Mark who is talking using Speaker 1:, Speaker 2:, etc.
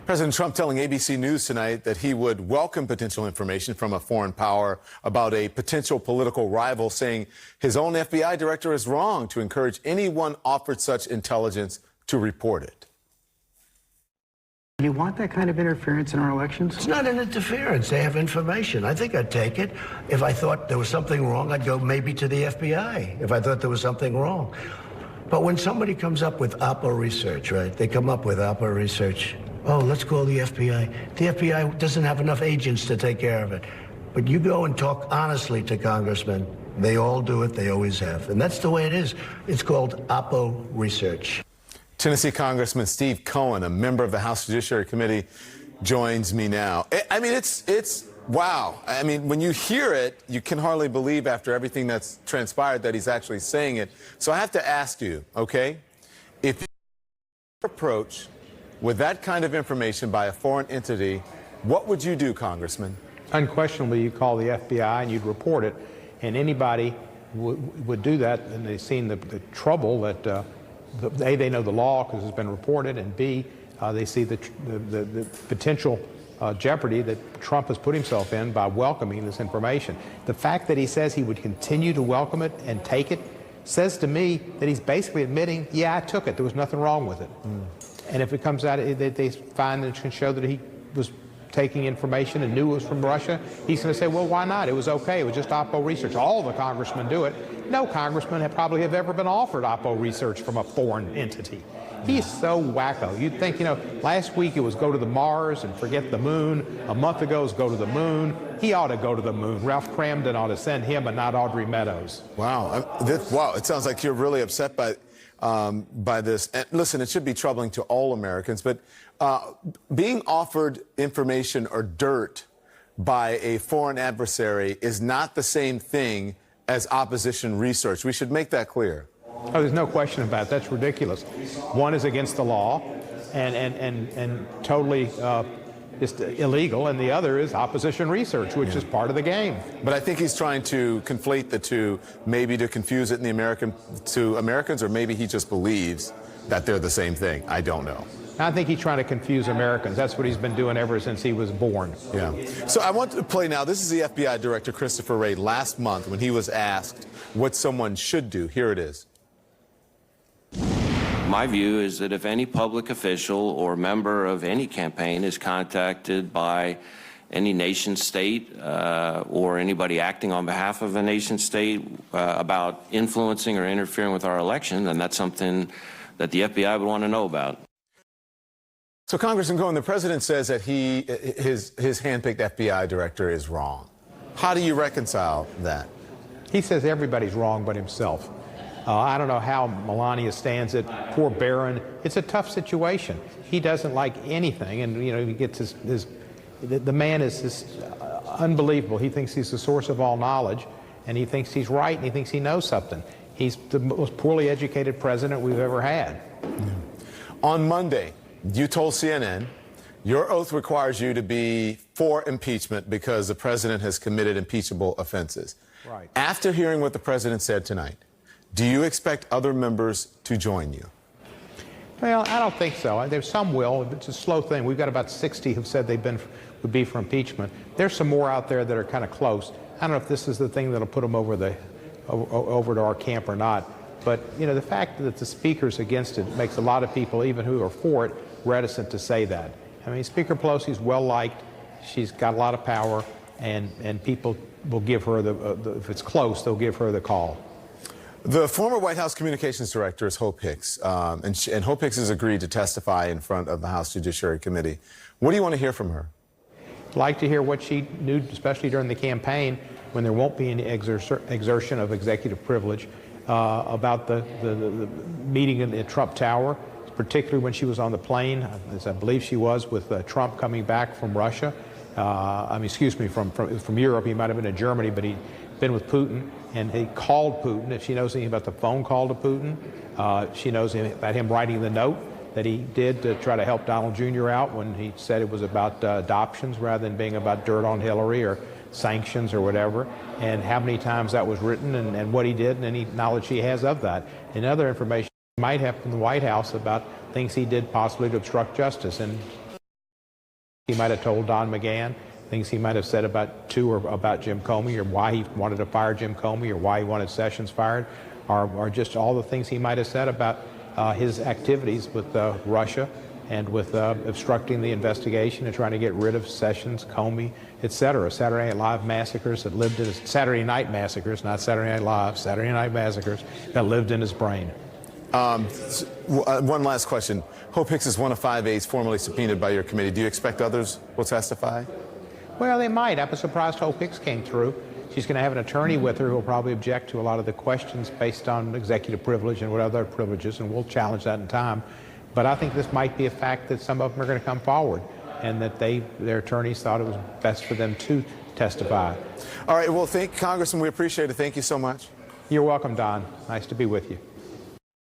Speaker 1: President Trump telling ABC News tonight that he would welcome potential information from a foreign power about a potential political rival, saying his own FBI director is wrong to encourage anyone offered such intelligence to report it.
Speaker 2: Do you want that kind of interference in our elections?
Speaker 3: It's not an interference. They have information. I think I'd take it. If I thought there was something wrong, I'd go maybe to the FBI if I thought there was something wrong. But when somebody comes up with Oppo research, right? They come up with Oppo research. Oh, let's call the FBI. The FBI doesn't have enough agents to take care of it. But you go and talk honestly to congressmen. They all do it. They always have. And that's the way it is. It's called Oppo research.
Speaker 1: Tennessee Congressman Steve Cohen, a member of the House Judiciary Committee, joins me now. I mean, it's wow. I mean, when you hear it, you can hardly believe after everything that's transpired that he's actually saying it. So I have to ask you, okay, if you approach with that kind of information by a foreign entity, what would you do, Congressman?
Speaker 4: Unquestionably, you call the FBI and you'd report it, and anybody would do that, and they've seen the trouble that A, they know the law because it's been reported, and B, they see the potential jeopardy that Trump has put himself in by welcoming this information. The fact that he says he would continue to welcome it and take it says to me that he's basically admitting, yeah, I took it. There was nothing wrong with it. And if it comes out that they find that it can show that he was taking information and knew it was from Russia, he's going to say, well, why not? It was okay. It was just Oppo research. All the congressmen do it. No congressman probably have ever been offered Oppo research from a foreign entity. He's so wacko. You'd think, you know, last week it was go to the Mars and forget the moon. A month ago it was go to the moon. He ought to go to the moon. Ralph Cramden ought to send him and not Audrey Meadows.
Speaker 1: Wow. Wow. It sounds like you're really upset by this. And listen, it should be troubling to all Americans, but being offered information or dirt by a foreign adversary is not the same thing as opposition research. We should make that clear.
Speaker 4: Oh, there's no question about it. That's ridiculous. One is against the law and totally just illegal, and the other is opposition research, which is part of the game.
Speaker 1: But I think he's trying to conflate the two, maybe to confuse it to Americans, or maybe he just believes that they're the same thing. I don't know.
Speaker 4: I think he's trying to confuse Americans. That's what he's been doing ever since he was born.
Speaker 1: Yeah. So I want to play now. This is the FBI Director Christopher Wray last month when he was asked what someone should do. Here it is.
Speaker 5: My view is that if any public official or member of any campaign is contacted by any nation state or anybody acting on behalf of a nation state about influencing or interfering with our election, then that's something that the FBI would want to know about.
Speaker 1: So, Congressman Cohen, the president says that his handpicked FBI director is wrong. How do you reconcile that?
Speaker 4: He says everybody's wrong but himself. I don't know how Melania stands it. Poor Barron. It's a tough situation. He doesn't like anything, and you know he gets the man is just unbelievable. He thinks he's the source of all knowledge, and he thinks he's right, and he thinks he knows something. He's the most poorly educated president we've ever had.
Speaker 1: Yeah. On Monday, you told CNN your oath requires you to be for impeachment because the president has committed impeachable offenses.
Speaker 4: Right.
Speaker 1: After hearing what the president said tonight, do you expect other members to join you?
Speaker 4: Well, I don't think so. There's some will. It's a slow thing. We've got about 60 who've said would be for impeachment. There's some more out there that are kind of close. I don't know if this is the thing that'll put them over to our camp or not. But, you know, the fact that the speaker's against it makes a lot of people, even who are for it, reticent to say that. I mean, Speaker Pelosi's well-liked. She's got a lot of power, and people will give her if it's close, they'll give her the call.
Speaker 1: The former White House Communications Director is Hope Hicks, and Hope Hicks has agreed to testify in front of the House Judiciary Committee. What do you want to hear from her?
Speaker 4: I'd like to hear what she knew, especially during the campaign, when there won't be any exertion of executive privilege, about the meeting in the Trump Tower, particularly when she was on the plane, as I believe she was, with Trump coming back from Russia. From Europe. He might have been in Germany, but he'd been with Putin, and he called Putin. If she knows anything about the phone call to Putin, she knows about him writing the note that he did to try to help Donald Jr. out when he said it was about adoptions rather than being about dirt on Hillary or sanctions or whatever, and how many times that was written and what he did and any knowledge he has of that. And other information he might have from the White House about things he did possibly to obstruct justice. And he might have told Don McGahn, things he might have said about Jim Comey, or why he wanted to fire Jim Comey, or why he wanted Sessions fired, or just all the things he might have said about his activities with Russia and with obstructing the investigation and trying to get rid of Sessions, Comey, etc. Saturday Night Live massacres that lived in his Saturday Night massacres, not Saturday Night Live, Saturday Night massacres that lived in his brain.
Speaker 1: One last question. Hope Hicks is one of 5 aides formerly subpoenaed by your committee. Do you expect others will testify?
Speaker 4: Well, they might. I'm surprised Hope Hicks came through. She's going to have an attorney with her who will probably object to a lot of the questions based on executive privilege and what other privileges, and we'll challenge that in time. But I think this might be a fact that some of them are going to come forward, and that their attorneys thought it was best for them to testify.
Speaker 1: All right. Well, Congressman, we appreciate it. Thank you so much.
Speaker 4: You're welcome, Don. Nice to be with you.